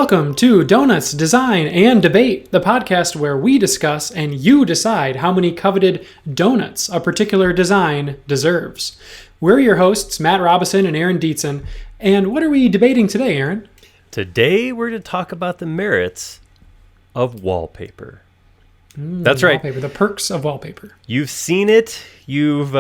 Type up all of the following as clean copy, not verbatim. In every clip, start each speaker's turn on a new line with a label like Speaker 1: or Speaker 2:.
Speaker 1: Welcome to Donuts, Design, and Debate, the podcast where we discuss and you decide how many coveted donuts a particular design deserves. We're your hosts, Matt Robison and Aaron Dietzen, and what are we debating today, Aaron?
Speaker 2: Today we're going to talk about the merits of wallpaper. That's right.
Speaker 1: Wallpaper, the perks of wallpaper.
Speaker 2: You've seen it. You've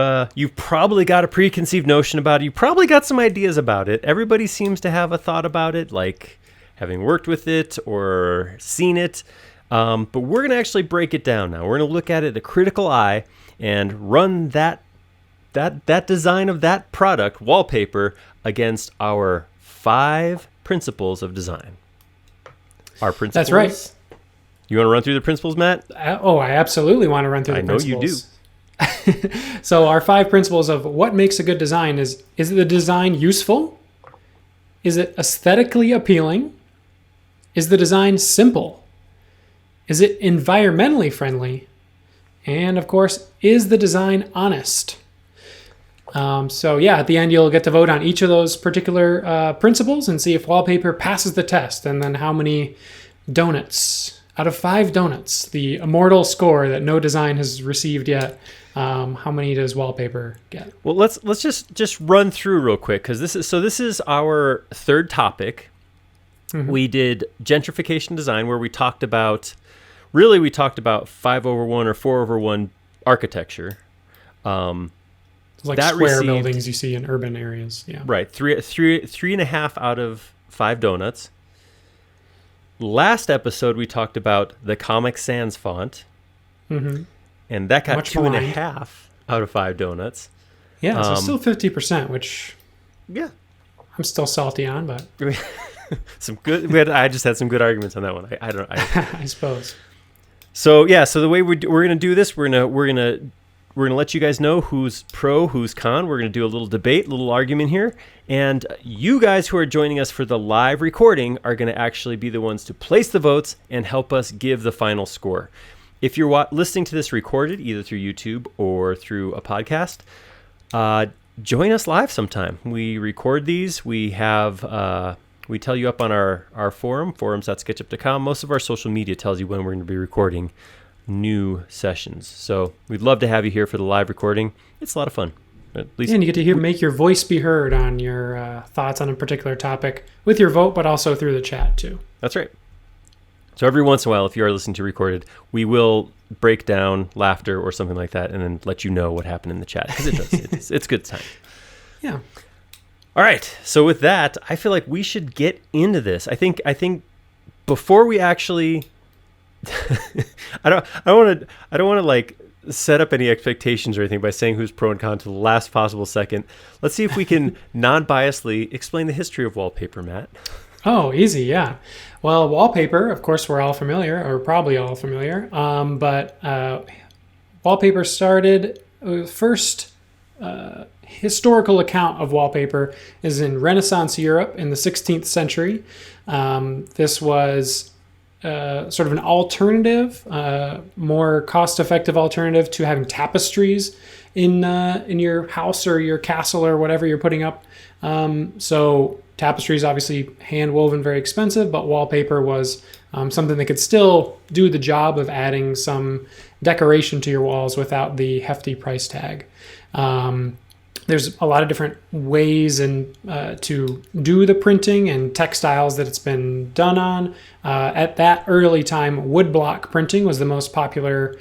Speaker 2: probably got a preconceived notion about it. You probably got some ideas about it. Everybody seems to have a thought about it, like having worked with it or seen it. But we're going to actually break it down now. We're going to look at it with a critical eye and run that design of that product, wallpaper, against our 5 principles of design. Our principles.
Speaker 1: That's right.
Speaker 2: You want to run through the principles, Matt?
Speaker 1: I absolutely want to run through the principles.
Speaker 2: I know you do.
Speaker 1: So our 5 principles of what makes a good design is the design useful? Is it aesthetically appealing? Is the design simple? Is it environmentally friendly? And of course, is the design honest? At the end, you'll get to vote on each of those particular principles and see if wallpaper passes the test, and then how many donuts out of 5 donuts, the immortal score that no design has received yet. How many does wallpaper get?
Speaker 2: Well, let's just run through real quick, because this is our third topic. Mm-hmm. We did gentrification design, where we talked about 5/1 or 4/1 architecture.
Speaker 1: Like that square buildings you see in urban areas. Yeah.
Speaker 2: Right. 3.5 out of 5 donuts. Last episode, we talked about the Comic Sans font. Mm-hmm. And that got 2.5 out of 5 donuts.
Speaker 1: Yeah, so still 50%, which
Speaker 2: yeah,
Speaker 1: I'm still salty on, but
Speaker 2: I just had some good arguments on that one.
Speaker 1: I suppose.
Speaker 2: So yeah, so the way we're gonna do this, we're gonna let you guys know who's pro, who's con. We're gonna do a little debate, a little argument here, and you guys who are joining us for the live recording are gonna actually be the ones to place the votes and help us give the final score. If you're listening to this recorded, either through YouTube or through a podcast, join us live sometime. We record these. We have we tell you up on our forum, forums.sketchup.com. Most of our social media tells you when we're going to be recording new sessions. So we'd love to have you here for the live recording. It's a lot of fun. At least,
Speaker 1: and you get to make your voice be heard on your thoughts on a particular topic with your vote, but also through the chat too.
Speaker 2: That's right. So every once in a while, if you are listening to recorded, we will break down laughter or something like that and then let you know what happened in the chat, because it does. It's good time.
Speaker 1: Yeah.
Speaker 2: All right. So with that, I feel like we should get into this. I think before we actually I don't want to like set up any expectations or anything by saying who's pro and con to the last possible second. Let's see if we can non-biasedly explain the history of wallpaper, Matt.
Speaker 1: Oh, easy, yeah. Well, wallpaper, of course, we're all familiar, or probably all familiar. But wallpaper started, first historical account of wallpaper is in Renaissance Europe in the 16th century. This was sort of an alternative, more cost-effective alternative to having tapestries in your house or your castle or whatever you're putting up. So tapestries, obviously hand-woven, very expensive, but wallpaper was something that could still do the job of adding some decoration to your walls without the hefty price tag. There's a lot of different ways to do the printing and textiles that it's been done on. At that early time, woodblock printing was the most popular.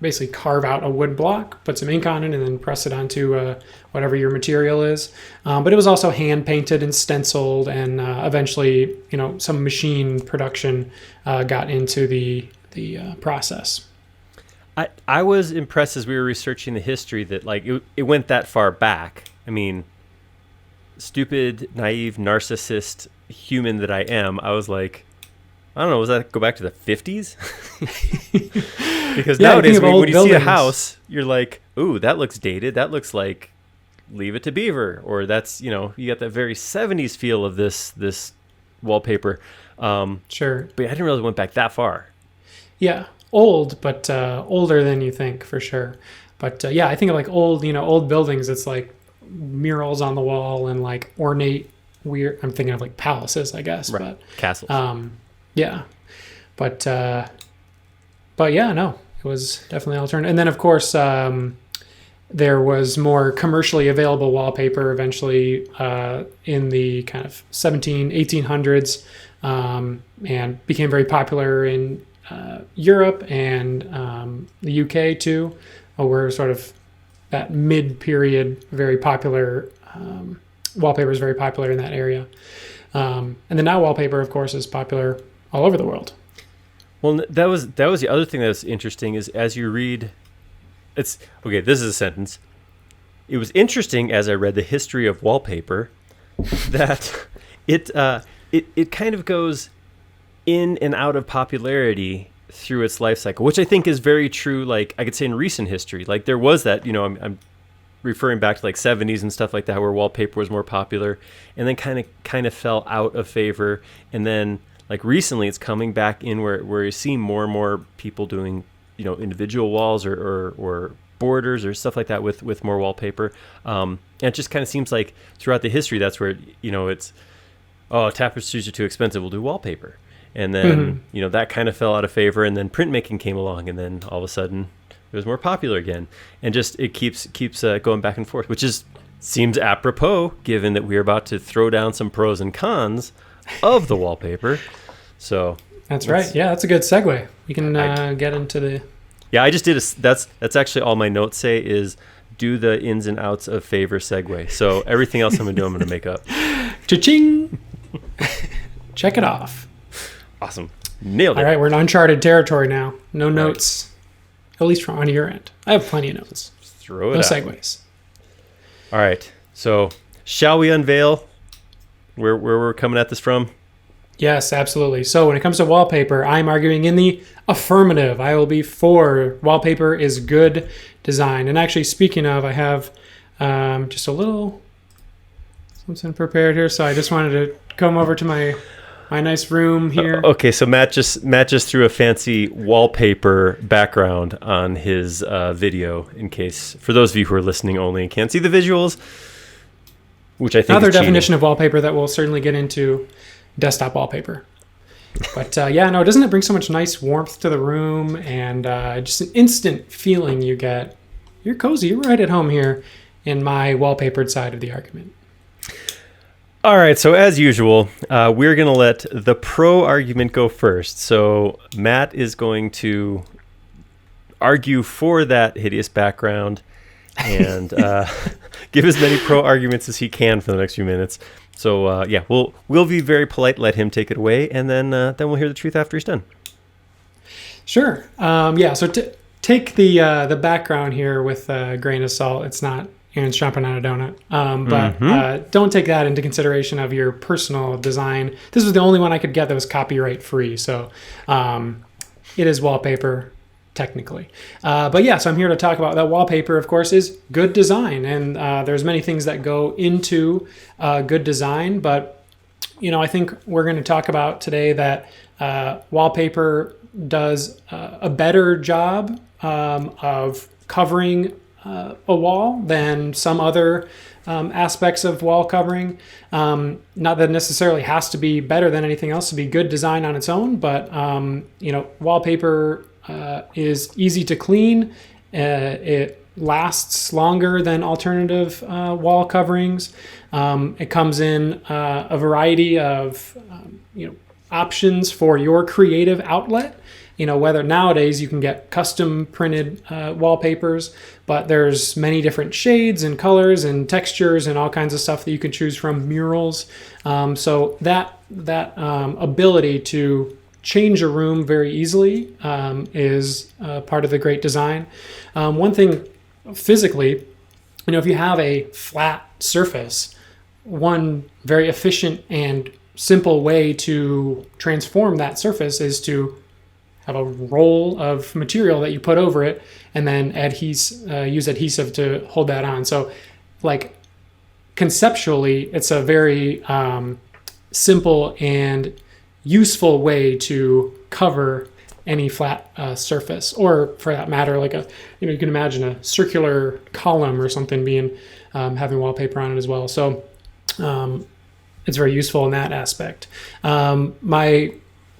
Speaker 1: Basically carve out a wood block, put some ink on it, and then press it onto whatever your material is. But it was also hand painted and stenciled, and eventually, some machine production got into the process.
Speaker 2: I was impressed as we were researching the history that it went that far back. I mean, stupid, naive, narcissist human that I am, I was like, I don't know, was that go back to the 50s? Because nowadays, when you see a house, you're like, ooh, that looks dated. That looks like Leave It to Beaver. Or that's, you got that very 70s feel of this wallpaper.
Speaker 1: Sure.
Speaker 2: But I didn't realize it went back that far.
Speaker 1: Yeah. Old, but older than you think, for sure. But I think of old buildings. It's like murals on the wall and like ornate weird. I'm thinking of like palaces, I guess,
Speaker 2: Right. Castles.
Speaker 1: yeah, but yeah, no, it was definitely alternative. And then of course, there was more commercially available wallpaper eventually in the kind of 1800s, and became very popular in Europe and the UK too, were sort of that mid-period very popular. Wallpaper is very popular in that area. And then now wallpaper, of course, is popular all over the world.
Speaker 2: Well, that was the other thing that's interesting is as you read, it's okay. This is a sentence. It was interesting as I read the history of wallpaper that it kind of goes in and out of popularity through its life cycle, which I think is very true. Like I could say in recent history, like there was that, I'm referring back to like 70s and stuff like that, where wallpaper was more popular, and then kind of fell out of favor, and then like recently it's coming back in where you see more and more people doing individual walls or borders or stuff like that with more wallpaper, and it just kind of seems like throughout the history that's where it's tapestries are too expensive, we'll do wallpaper, and then that kind of fell out of favor, and then printmaking came along, and then all of a sudden it was more popular again, and just it keeps going back and forth, which seems apropos given that we're about to throw down some pros and cons of the wallpaper. So
Speaker 1: that's right. Yeah, that's a good segue. We can get into the.
Speaker 2: Yeah, I just did that's actually all my notes say is do the ins and outs of favor segue. So everything else I'm gonna do, I'm gonna make up.
Speaker 1: Cha-ching! Check it off.
Speaker 2: Awesome. Nailed it.
Speaker 1: All right, we're in uncharted territory now. No notes, at least from on your end. I have plenty of notes.
Speaker 2: Throw it
Speaker 1: no
Speaker 2: out.
Speaker 1: segues.
Speaker 2: All right. So shall we unveil where we're coming at this from?
Speaker 1: Yes, absolutely. So when it comes to wallpaper, I'm arguing in the affirmative. I will be for wallpaper is good design. And actually, speaking of, I have just a little something prepared here. So I just wanted to come over to my nice room here.
Speaker 2: Okay, so Matt just threw a fancy wallpaper background on his video, in case for those of you who are listening only and can't see the visuals, which I think
Speaker 1: another
Speaker 2: is cheating.
Speaker 1: definition of wallpaper that we'll certainly get into. Desktop wallpaper. But doesn't it bring so much nice warmth to the room, and just an instant feeling you get? You're cozy, you're right at home here in my wallpapered side of the argument.
Speaker 2: All right, so as usual, we're going to let the pro argument go first. So Matt is going to argue for that hideous background and give as many pro arguments as he can for the next few minutes. So we'll be very polite, let him take it away, and then we'll hear the truth after he's done.
Speaker 1: Sure. So take the background here with a grain of salt. It's not Aaron's chomping on a donut. But don't take that into consideration of your personal design. This was the only one I could get that was copyright free. So it is wallpaper, technically. So I'm here to talk about that wallpaper, of course, is good design. And there's many things that go into good design. But, I think we're going to talk about today that wallpaper does a better job of covering a wall than some other aspects of wall covering. Not that it necessarily has to be better than anything else to be good design on its own, but wallpaper is easy to clean. It lasts longer than alternative wall coverings. It comes in a variety of options for your creative outlet. Whether nowadays you can get custom printed wallpapers, but there's many different shades and colors and textures and all kinds of stuff that you can choose from, murals. So that ability to change a room very easily is part of the great design. One thing physically, if you have a flat surface, one very efficient and simple way to transform that surface is to have a roll of material that you put over it and then use adhesive to hold that on. So conceptually, it's a very simple and useful way to cover any flat surface, or for that matter, you can imagine a circular column or something being having wallpaper on it as well. So very useful in that aspect. My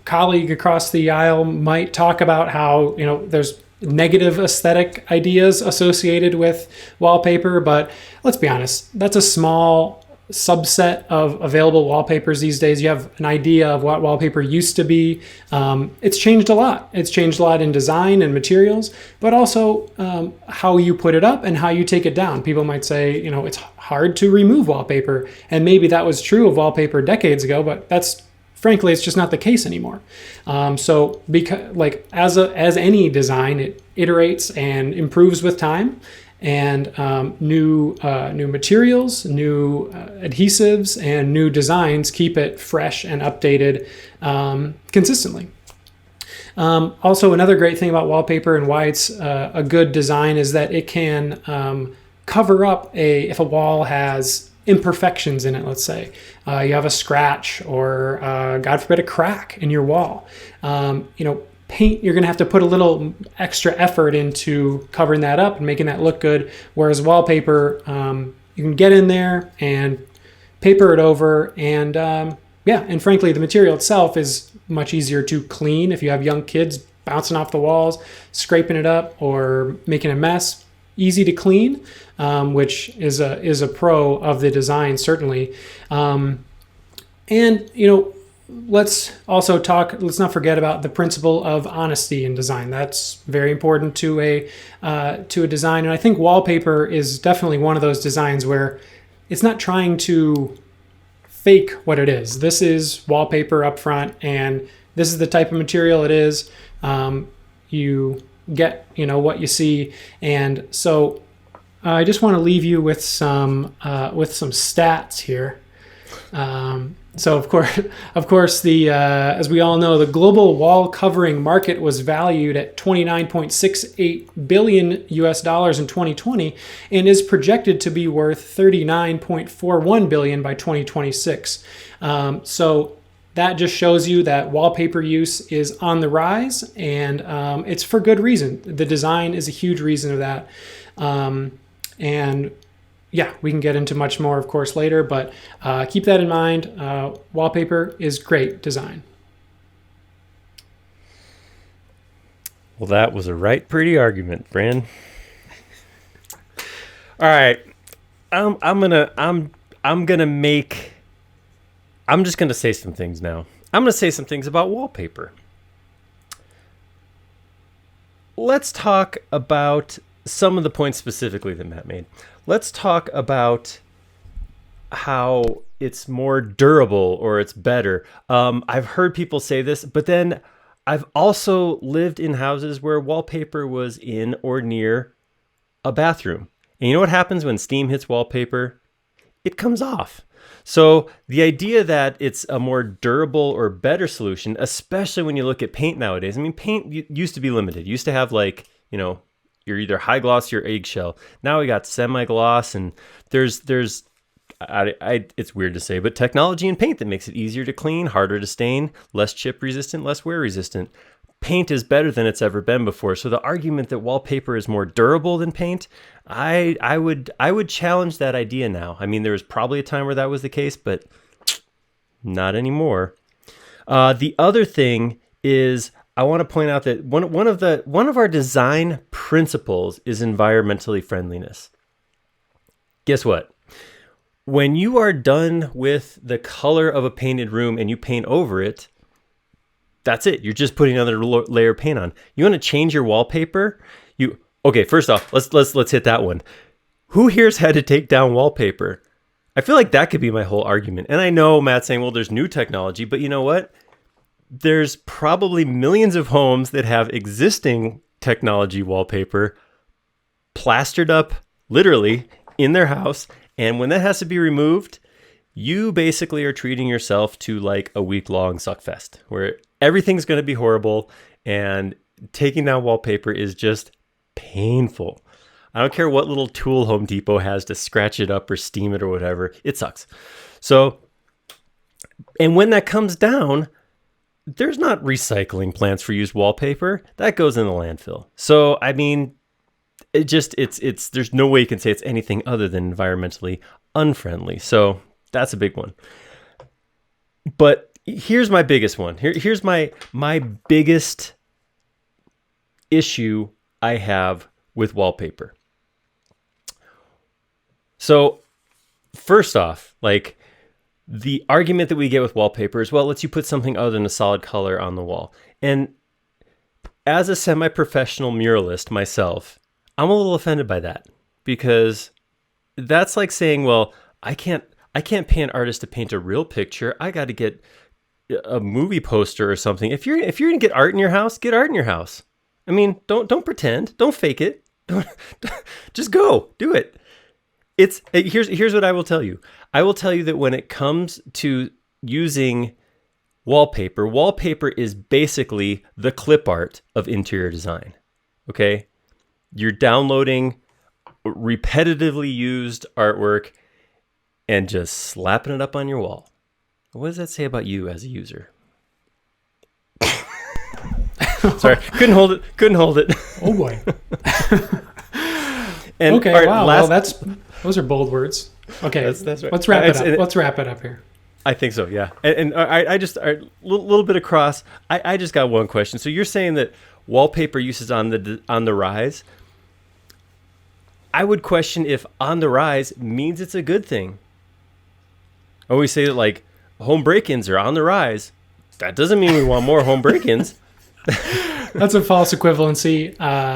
Speaker 1: colleague across the aisle might talk about how, there's negative aesthetic ideas associated with wallpaper, but let's be honest, that's a small subset of available wallpapers these days. You have an idea of what wallpaper used to be. It's changed a lot. It's changed a lot in design and materials, but also how you put it up and how you take it down. People might say, it's hard to remove wallpaper, and maybe that was true of wallpaper decades ago, but frankly, it's just not the case anymore. So, because as any design, it iterates and improves with time, and new materials, new adhesives, and new designs keep it fresh and updated consistently. Also, another great thing about wallpaper and why it's a good design is that it can cover up if a wall has imperfections in it. Let's say you have a scratch or God forbid a crack in your wall. Paint, you're going to have to put a little extra effort into covering that up and making that look good, whereas wallpaper, you can get in there and paper it over, and and frankly the material itself is much easier to clean. If you have young kids bouncing off the walls, scraping it up, or making a mess, easy to clean, which is a pro of the design, certainly. Let's not forget about the principle of honesty in design. That's very important to a design. And I think wallpaper is definitely one of those designs where it's not trying to fake what it is. This is wallpaper up front, and this is the type of material it is. You get, what you see. And so I just want to leave you with some stats here. So of course, as we all know, the global wall covering market was valued at $29.68 billion in 2020, and is projected to be worth $39.41 billion by 2026. So that just shows you that wallpaper use is on the rise, and it's for good reason. The design is a huge reason of that, and yeah, we can get into much more, of course, later, but keep that in mind. Wallpaper is great design.
Speaker 2: Well, that was a right pretty argument, Fran. All right, I'm just gonna say some things now. I'm gonna say some things about wallpaper. Let's talk about some of the points specifically that Matt made. Let's talk about how it's more durable or it's better. I've heard people say this, but then I've also lived in houses where wallpaper was in or near a bathroom. And you know what happens when steam hits wallpaper? It comes off. So the idea that it's a more durable or better solution, especially when you look at paint nowadays. I mean, paint used to be limited. You used to have you're either high gloss or eggshell. Now we got semi-gloss, and there's it's weird to say, but technology in paint that makes it easier to clean, harder to stain, less chip resistant, less wear resistant. Paint is better than it's ever been before. So the argument that wallpaper is more durable than paint, I would challenge that idea now. I mean, there was probably a time where that was the case, but not anymore. The other thing is, I want to point out that one of our design principles is environmentally friendliness. Guess what? When you are done with the color of a painted room and you paint over it, that's it. You're just putting another layer of paint on. You want to change your wallpaper? Okay, first off, let's hit that one. Who here's had to take down wallpaper? I feel like that could be my whole argument. And I know Matt's saying, well, there's new technology, but you know what? There's probably millions of homes that have existing technology wallpaper plastered up literally in their house. And when that has to be removed, you basically are treating yourself to like a week-long suckfest where everything's going to be horrible, and taking down wallpaper is just painful. I don't care what little tool Home Depot has to scratch it up or steam it or whatever. It sucks. So, and when that comes down, there's not recycling plants for used wallpaper. That goes in the landfill. So, I mean, there's no way you can say it's anything other than environmentally unfriendly. So that's a big one. But here's my biggest one. Here's my biggest issue I have with wallpaper. So first off, like the argument that we get with wallpaper is, well, it lets you put something other than a solid color on the wall. And as a semi-professional muralist myself, I'm a little offended by that, because that's like saying, well, I can't pay an artist to paint a real picture. I got to get a movie poster or something. If you're gonna get art in your house, get art in your house. I mean, don't pretend, don't fake it. Just go do it. Here's what I will tell you. I will tell you that when it comes to using wallpaper is basically the clip art of interior design. Okay? You're downloading repetitively used artwork and just slapping it up on your wall. What does that say about you as a user? Sorry, couldn't hold it.
Speaker 1: Oh boy.
Speaker 2: And
Speaker 1: okay,
Speaker 2: right,
Speaker 1: wow. Well, those are bold words. Okay, that's right. Let's wrap it up. Let's wrap it up here.
Speaker 2: I think so, yeah. And I just a little bit across. I just got one question. So you're saying that wallpaper use is on the rise. I would question if on the rise means it's a good thing. I always say that like home break-ins are on the rise. That doesn't mean we want more home break-ins.
Speaker 1: That's a false equivalency.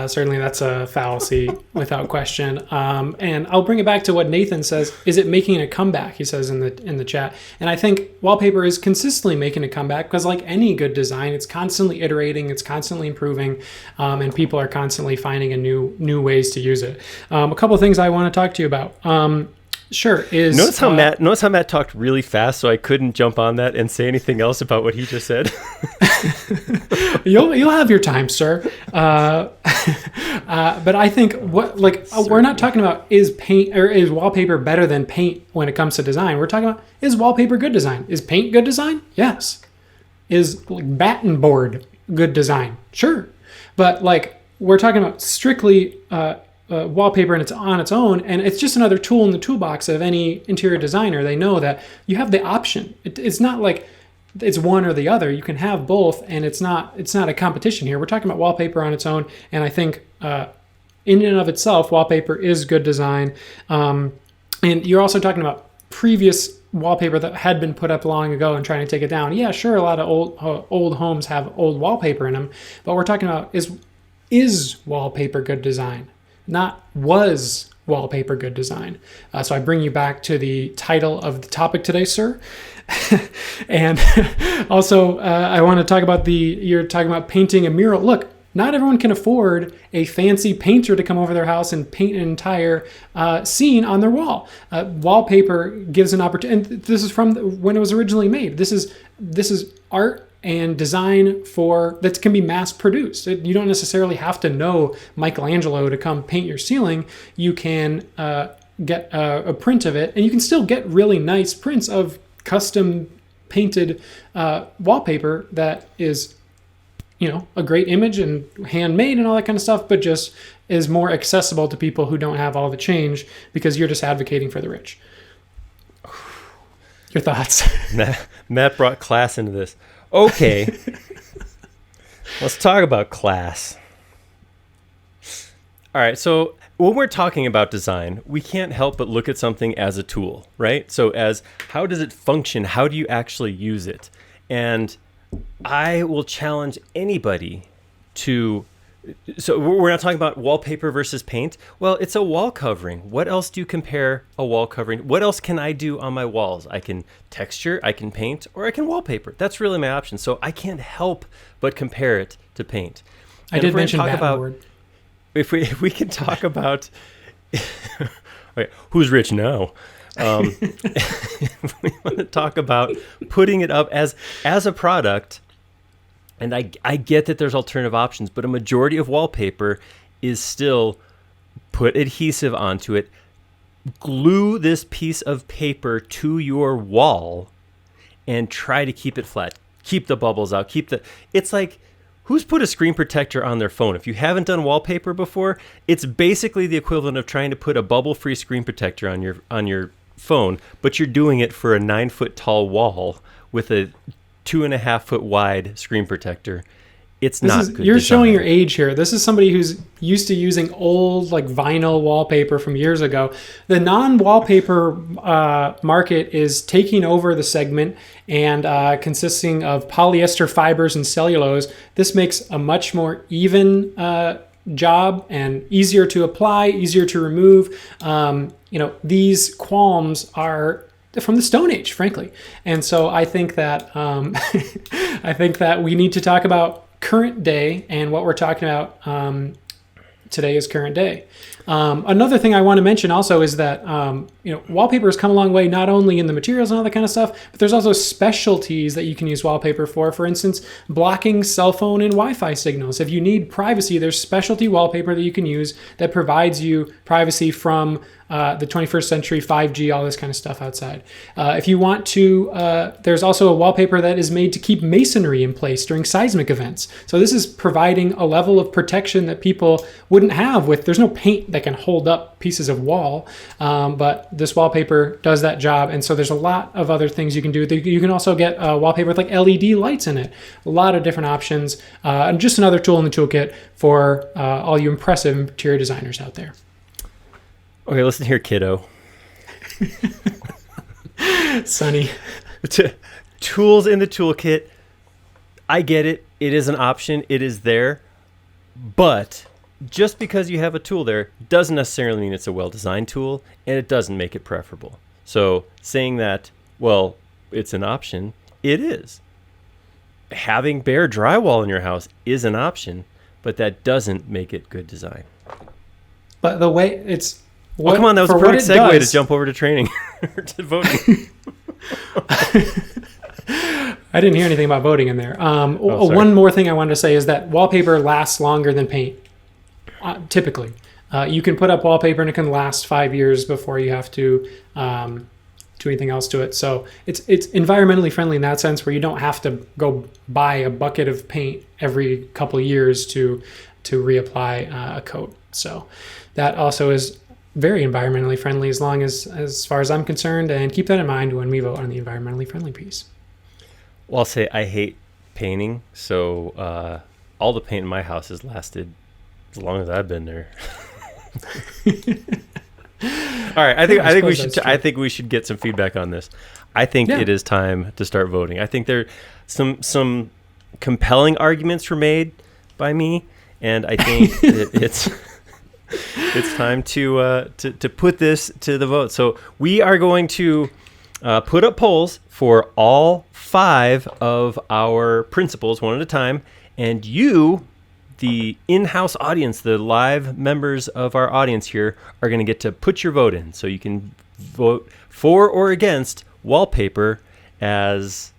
Speaker 1: Certainly that's a fallacy without question. And I'll bring it back to what Nathan says. Is it making a comeback? He says in the chat. And I think wallpaper is consistently making a comeback, because like any good design, it's constantly iterating, it's constantly improving, and people are constantly finding a new ways to use it. A couple of things I want to talk to you about. Sure. Notice
Speaker 2: how Matt talked really fast, so I couldn't jump on that and say anything else about what he just said.
Speaker 1: You'll have your time, sir. But I think we're not talking about is paint or is wallpaper better than paint when it comes to design. We're talking about, is wallpaper good design? Is paint good design? Yes. Is batten board good design? Sure. But like we're talking about strictly wallpaper, and it's on its own, and it's just another tool in the toolbox of any interior designer. They know that you have the option. It's not like it's one or the other. You can have both, and it's not a competition here. We're talking about wallpaper on its own, and I think in and of itself, wallpaper is good design. And you're also talking about previous wallpaper that had been put up long ago and trying to take it down. Yeah, sure, a lot of old homes have old wallpaper in them, but we're talking about is wallpaper good design? Not was wallpaper good design. So I bring you back to the title of the topic today, sir. And also I want to talk about you're talking about painting a mural. Look, not everyone can afford a fancy painter to come over their house and paint an entire scene on their wall. Wallpaper gives an opportunity, and this is from when it was originally made. This is art and design that can be mass produced. You don't necessarily have to know Michelangelo to come paint your ceiling. You can get a print of it, and you can still get really nice prints of custom painted wallpaper that is, a great image and handmade and all that kind of stuff, but just is more accessible to people who don't have all the change, because you're just advocating for the rich. Your thoughts?
Speaker 2: Matt brought class into this. Okay, let's talk about class. All right, so when we're talking about design, we can't help but look at something as a tool, right? So as how does it function? How do you actually use it? And I will challenge anybody to... So we're not talking about wallpaper versus paint. Well, it's a wall covering. What else do you compare a wall covering? What else can I do on my walls? I can texture, I can paint, or I can wallpaper. That's really my option. So I can't help but compare it to paint.
Speaker 1: I did mention battleborn.
Speaker 2: If we can talk about okay, who's rich now? We want to talk about putting it up as a product. And I get that there's alternative options, but a majority of wallpaper is still put adhesive onto it, glue this piece of paper to your wall, and try to keep it flat. Keep the bubbles out. It's like, who's put a screen protector on their phone? If you haven't done wallpaper before, it's basically the equivalent of trying to put a bubble-free screen protector on your phone, but you're doing it for a 9-foot tall wall with a 2.5 foot wide screen protector, it's not good
Speaker 1: You're
Speaker 2: design.
Speaker 1: showing your age here. This is somebody who's used to using old like vinyl wallpaper from years ago. The non-wallpaper market is taking over the segment and consisting of polyester fibers and cellulose. This makes a much more even job and easier to apply, easier to remove. These qualms are from the Stone Age, frankly. And so I think that we need to talk about current day, and what we're talking about today is current day. Another thing I want to mention also is that wallpaper has come a long way, not only in the materials and all that kind of stuff, but there's also specialties that you can use wallpaper for. For instance, blocking cell phone and Wi-Fi signals. If you need privacy, there's specialty wallpaper that you can use that provides you privacy from the 21st century, 5G, all this kind of stuff outside. If you want to, there's also a wallpaper that is made to keep masonry in place during seismic events. So this is providing a level of protection that people wouldn't have there's no paint that can hold up pieces of wall, but this wallpaper does that job. And so there's a lot of other things you can do. You can also get wallpaper with like LED lights in it. A lot of different options, and just another tool in the toolkit for all you impressive interior designers out there.
Speaker 2: Okay, listen here, kiddo.
Speaker 1: Sonny.
Speaker 2: Tools in the toolkit. I get it. It is an option. It is there. But just because you have a tool there doesn't necessarily mean it's a well-designed tool, and it doesn't make it preferable. So saying that, well, it's an option, it is. Having bare drywall in your house is an option, but that doesn't make it good design.
Speaker 1: But the way it's...
Speaker 2: Well, come on, that was a perfect segue to jump over to training, or to voting.
Speaker 1: I didn't hear anything about voting in there. One more thing I wanted to say is that wallpaper lasts longer than paint, typically. You can put up wallpaper and it can last 5 years before you have to do anything else to it. So it's environmentally friendly in that sense, where you don't have to go buy a bucket of paint every couple of years to reapply a coat. So that also is very environmentally friendly, as far as I'm concerned, and keep that in mind when we vote on the environmentally friendly piece.
Speaker 2: Well, I'll say I hate painting, so all the paint in my house has lasted as long as I've been there. All right, I think we should get some feedback on this. I think it is time to start voting. I think there some compelling arguments were made by me, and I think it's time to put this to the vote. So we are going to put up polls for all 5 of our principles one at a time, and you, the in-house audience, the live members of our audience here, are going to get to put your vote in. So you can vote for or against wallpaper as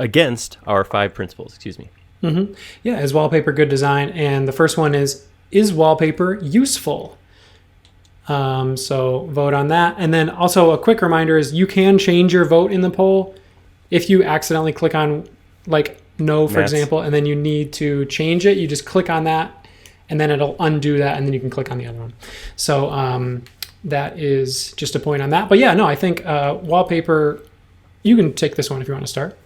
Speaker 2: against our 5 principles. Excuse me.
Speaker 1: Mm-hmm. Yeah, is wallpaper good design? And the first one is wallpaper useful? So vote on that. And then also a quick reminder is you can change your vote in the poll if you accidentally click on like no, for example, and then you need to change it. You just click on that and then it'll undo that, and then you can click on the other one. So that is just a point on that. But yeah, no, I think wallpaper, you can take this one if you want to start.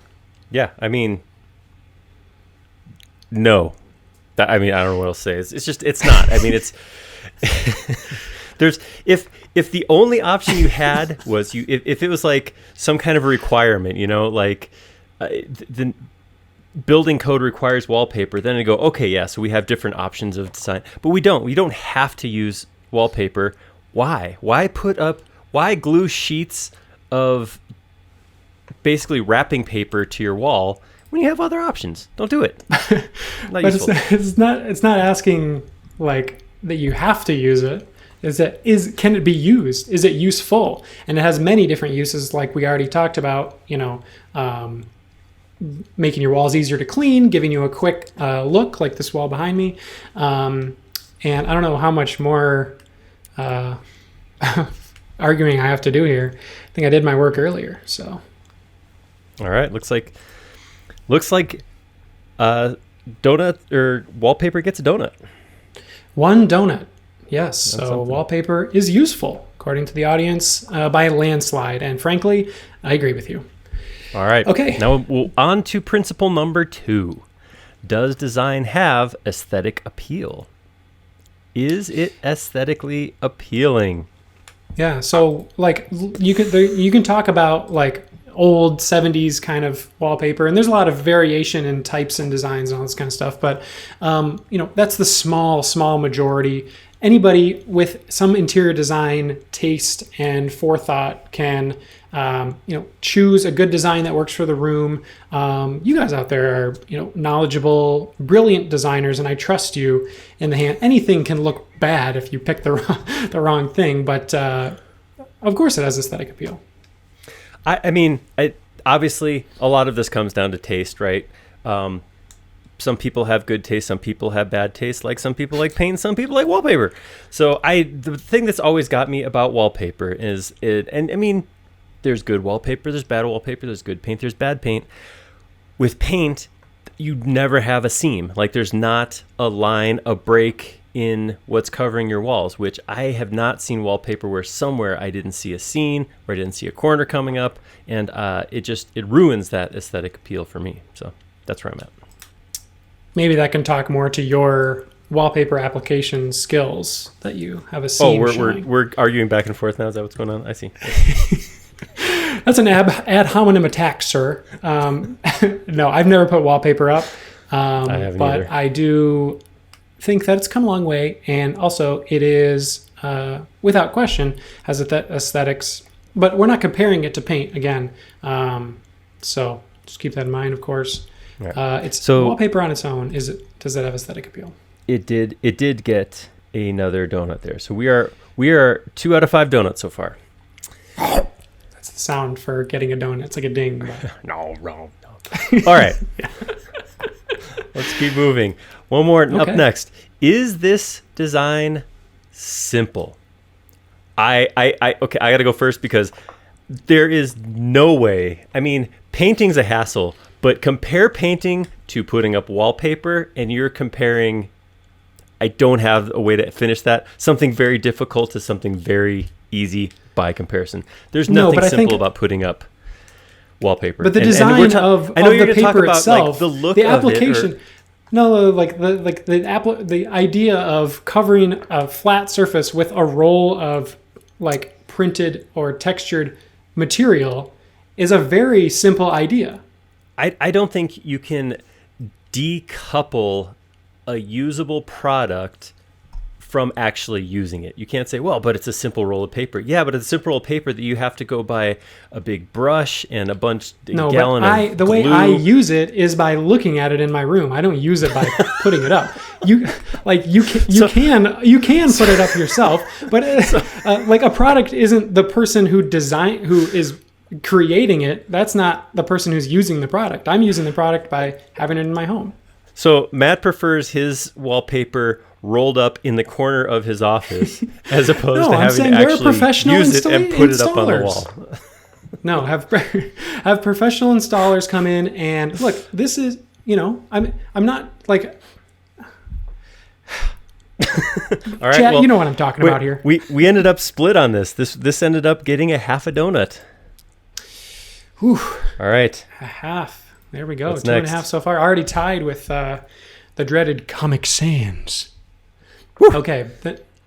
Speaker 1: Yeah,
Speaker 2: I mean, no. I don't know what else to say. It's just, it's not. I mean, it's there's if the only option you had was if it was like some kind of a requirement, like the building code requires wallpaper, then I go, okay, yeah, so we have different options of design, but we don't. We don't have to use wallpaper. Why? Why glue sheets of basically wrapping paper to your wall when you have other options? Don't do it. Not
Speaker 1: but
Speaker 2: useful.
Speaker 1: It's not asking like that you have to use it. Can it be used? Is it useful? And it has many different uses, like we already talked about. Making your walls easier to clean, giving you a quick look, like this wall behind me. And I don't know how much more arguing I have to do here. I think I did my work earlier. So.
Speaker 2: All right, looks like donut or wallpaper gets a donut.
Speaker 1: One donut, yes.
Speaker 2: That's
Speaker 1: so
Speaker 2: something.
Speaker 1: Wallpaper is useful, according to the audience, by a landslide. And frankly, I agree with you.
Speaker 2: All right.
Speaker 1: Okay.
Speaker 2: Now we'll on to principle number 2. Does design have aesthetic appeal? Is it aesthetically appealing?
Speaker 1: Yeah. So like you can talk about like old 70s kind of wallpaper, and there's a lot of variation in types and designs and all this kind of stuff. But that's the small majority. Anybody with some interior design taste and forethought can choose a good design that works for the room. You guys out there are knowledgeable, brilliant designers, and I trust you in the hand. Anything can look bad if you pick the wrong thing, but of course it has aesthetic appeal.
Speaker 2: I mean, obviously a lot of this comes down to taste, right? Some people have good taste, some people have bad taste, like some people like paint, some people like wallpaper. So the thing that's always got me about wallpaper is there's good wallpaper, there's bad wallpaper, there's good paint, there's bad paint. With paint, you never have a seam. Like there's not a line, a break in what's covering your walls, which I have not seen wallpaper where somewhere I didn't see a seam, where I didn't see a corner coming up, and it ruins that aesthetic appeal for me. So that's where I'm at.
Speaker 1: Maybe that can talk more to your wallpaper application skills that you have a seam showing.
Speaker 2: We're arguing back and forth now. Is that what's going on? I see.
Speaker 1: That's an ad hominem attack, sir. No, I've never put wallpaper up,
Speaker 2: I haven't
Speaker 1: but
Speaker 2: either.
Speaker 1: I do think that it's come a long way, and also it is, without question, has aesthetics. But we're not comparing it to paint again, so just keep that in mind, of course.
Speaker 2: Right.
Speaker 1: So wallpaper on its own. Does it have aesthetic appeal?
Speaker 2: It did get another donut there. So we are 2 out of 5 donuts so far.
Speaker 1: That's the sound for getting a donut. It's like a ding. But...
Speaker 2: No. All right. Let's keep moving. One more up next. Is this design simple? I got to go first because there is no way. I mean, painting's a hassle, but compare painting to putting up wallpaper, and you're comparing, I don't have a way to finish that, something very difficult to something very easy by comparison. There's nothing simple about putting up wallpaper.
Speaker 1: But the design of the paper itself,
Speaker 2: like, the look
Speaker 1: the
Speaker 2: of
Speaker 1: application. The idea of covering a flat surface with a roll of like printed or textured material is a very simple idea.
Speaker 2: I don't think you can decouple a usable product from actually using it. You can't say, well, but it's a simple roll of paper. Yeah, but it's a simple roll of paper that you have to go buy a big brush and a gallon of
Speaker 1: the
Speaker 2: glue.
Speaker 1: way I use it is by looking at it in my room. I don't use it by putting it up. You can put it up yourself, but like a product isn't the person who is creating it. That's not the person who's using the product. I'm using the product by having it in my home.
Speaker 2: So Matt prefers his wallpaper rolled up in the corner of his office as opposed to having to actually use it and put it up on the wall.
Speaker 1: No, have professional installers come in and look. This is, I'm not like.
Speaker 2: All right,
Speaker 1: Chad, you know what I'm talking about here.
Speaker 2: We ended up split on this. This ended up getting a half a donut.
Speaker 1: Whew.
Speaker 2: All right.
Speaker 1: A half. There we go.
Speaker 2: What's
Speaker 1: 2.5
Speaker 2: next?
Speaker 1: so far. Already tied with the dreaded Comic Sans.
Speaker 2: Woo.
Speaker 1: Okay.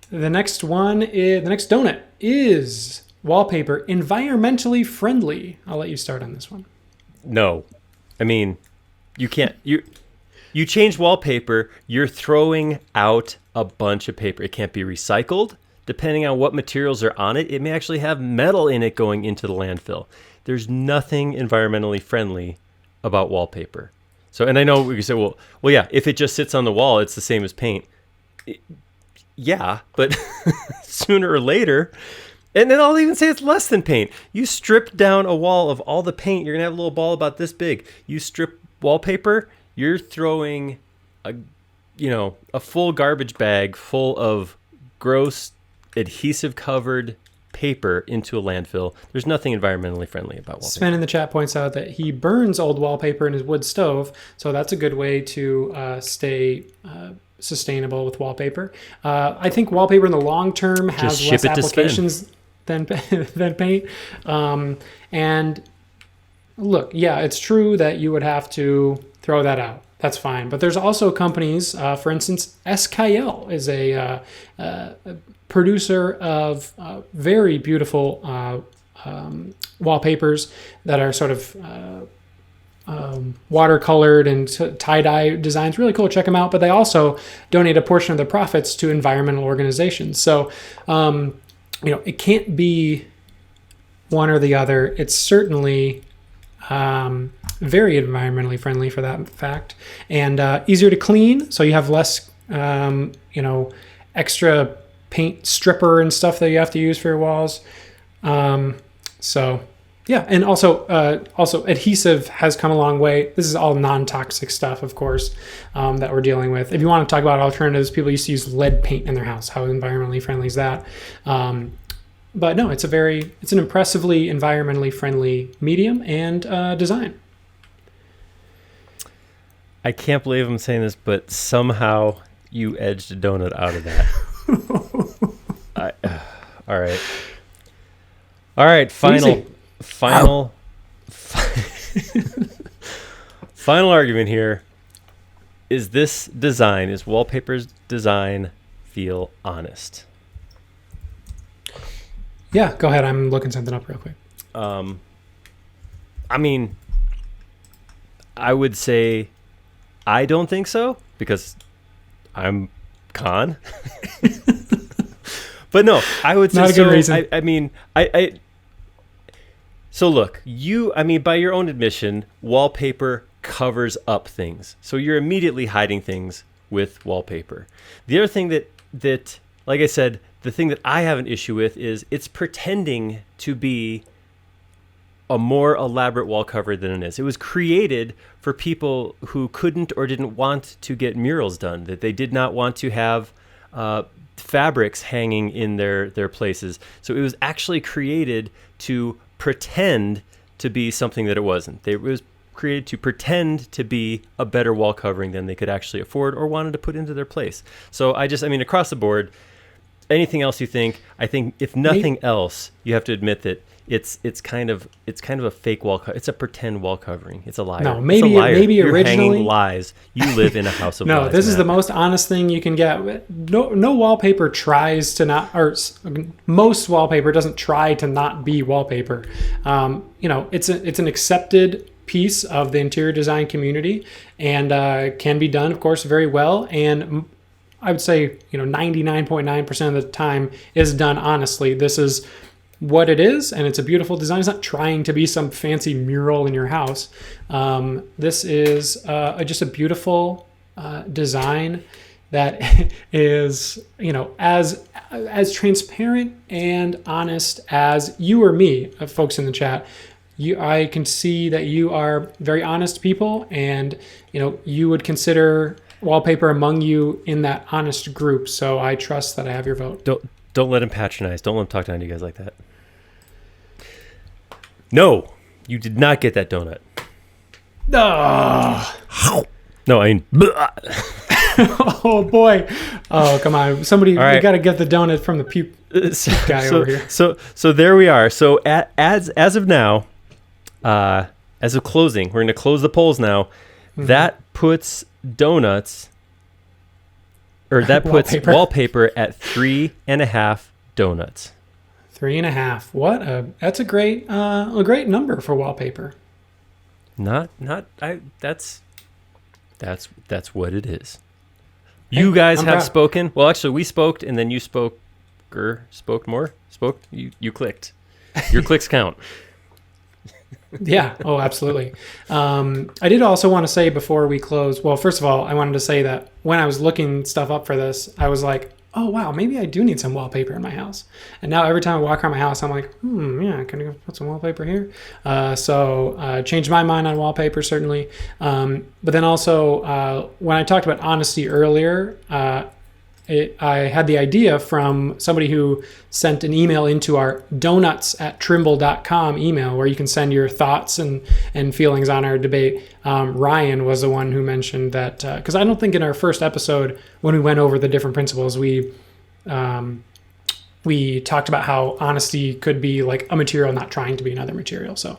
Speaker 1: The next donut is wallpaper environmentally friendly. I'll let you start on this one.
Speaker 2: No. I mean, you can't. You change wallpaper, you're throwing out a bunch of paper. It can't be recycled. Depending on what materials are on it, it may actually have metal in it going into the landfill. There's nothing environmentally friendly about wallpaper. So, and I know we can say, well, yeah, if it just sits on the wall, it's the same as paint. Yeah, but sooner or later, and then I'll even say it's less than paint. You strip down a wall of all the paint, you're gonna have a little ball about this big. You strip wallpaper, you're throwing a full garbage bag full of gross adhesive covered paper into a landfill. There's nothing environmentally friendly about wallpaper.
Speaker 1: Sven in the chat points out that he burns old wallpaper in his wood stove, so that's a good way to stay sustainable with wallpaper. I think wallpaper in the long term has less applications than paint. And look, yeah, it's true that you would have to throw that out. That's fine. But there's also companies, for instance, SKL is a producer of very beautiful wallpapers that are sort of watercolored and tie-dye designs. Really cool. Check them out. But they also donate a portion of their profits to environmental organizations. So, it can't be one or the other. It's certainly very environmentally friendly for that fact, and easier to clean. So you have less, extra paint stripper and stuff that you have to use for your walls. So yeah, and also adhesive has come a long way. This is all non-toxic stuff, of course, that we're dealing with. If you want to talk about alternatives, people used to use lead paint in their house. How environmentally friendly is that? But no, it's an impressively environmentally friendly medium and design.
Speaker 2: I can't believe I'm saying this, but somehow you edged a donut out of that. All right. All right. Final argument here. Is Wallpaper's design feel honest?
Speaker 1: Yeah, go ahead. I'm looking something up real quick.
Speaker 2: I would say I don't think so because I'm Con. But no, I would say
Speaker 1: not a good reason.
Speaker 2: So look, by your own admission, Wallpaper covers up things. So you're immediately hiding things with Wallpaper. The other thing that like I said, the thing that I have an issue with is it's pretending to be a more elaborate wall cover than it is. It was created for people who couldn't or didn't want to get murals done, that they did not want to have fabrics hanging in their places. So it was actually created to pretend to be something that it wasn't. It was created to pretend to be a better wall covering than they could actually afford or wanted to put into their place. So across the board, anything else you think, I think if nothing else, you have to admit that it's kind of a fake wall cover. It's a pretend wall covering. It's a liar.
Speaker 1: No, maybe
Speaker 2: You're
Speaker 1: originally
Speaker 2: hanging lies. You live in a house of lies.
Speaker 1: No, this is the most honest thing you can get. No wallpaper tries to not, or most wallpaper doesn't try to not be wallpaper. It's an accepted piece of the interior design community and can be done, of course, very well. And I would say 99.9% of the time is done honestly. This is what it is, and it's a beautiful design. It's not trying to be some fancy mural in your house. This is just a beautiful design that is, as transparent and honest as you or me, folks in the chat. I can see that you are very honest people, and you would consider Wallpaper among you in that honest group. So I trust that I have your vote.
Speaker 2: Don't let him patronize. Don't let him talk down to you guys like that. No, you did not get that donut. No, I mean.
Speaker 1: Oh boy! Oh come on! Somebody,
Speaker 2: right.
Speaker 1: We got to get the donut from the puke guy over here.
Speaker 2: So there we are. So as of now, as of closing, we're going to close the polls now. Mm-hmm. That puts donuts, or that puts Wallpaper at 3.5 donuts.
Speaker 1: 3.5. That's a great number for Wallpaper.
Speaker 2: That's what it is. You guys have spoken. Well, actually, we spoke, and then you spoke more. You clicked. Your clicks count.
Speaker 1: Yeah. Oh, absolutely. I did also want to say before we close. Well, first of all, I wanted to say that when I was looking stuff up for this, I was like, oh wow, maybe I do need some wallpaper in my house. And now every time I walk around my house, I'm like, yeah, can I put some wallpaper here? So changed my mind on wallpaper, certainly. But then also, when I talked about honesty earlier, I had the idea from somebody who sent an email into our donuts@trimble.com email where you can send your thoughts and feelings on our debate. Ryan was the one who mentioned that, because I don't think in our first episode when we went over the different principles, we talked about how honesty could be like a material not trying to be another material. So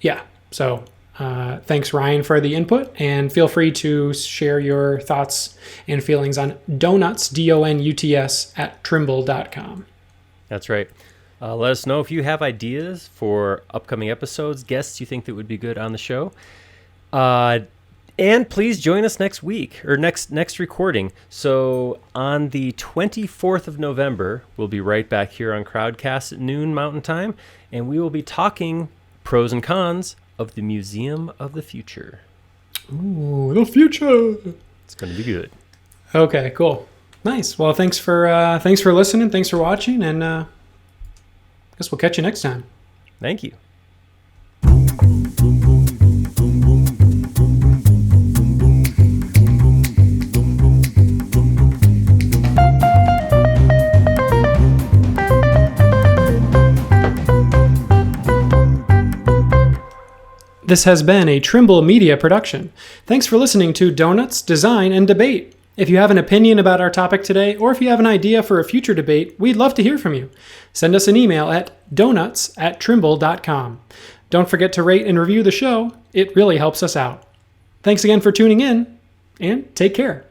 Speaker 1: Yeah. So thanks, Ryan, for the input, and feel free to share your thoughts and feelings on donuts, DONUTS, at trimble.com.
Speaker 2: That's right. Let us know if you have ideas for upcoming episodes, guests you think that would be good on the show. And please join us next week, or next recording. So on the 24th of November, we'll be right back here on Crowdcast at noon Mountain Time, and we will be talking pros and cons of the Museum of the Future.
Speaker 1: Ooh, the future.
Speaker 2: It's going to be good.
Speaker 1: Okay, cool. Nice. Well, thanks for listening. Thanks for watching, and I guess we'll catch you next time.
Speaker 2: Thank you.
Speaker 1: This has been a Trimble Media production. Thanks for listening to Donuts, Design, and Debate. If you have an opinion about our topic today, or if you have an idea for a future debate, we'd love to hear from you. Send us an email at donuts@trimble.com. Don't forget to rate and review the show. It really helps us out. Thanks again for tuning in, and take care.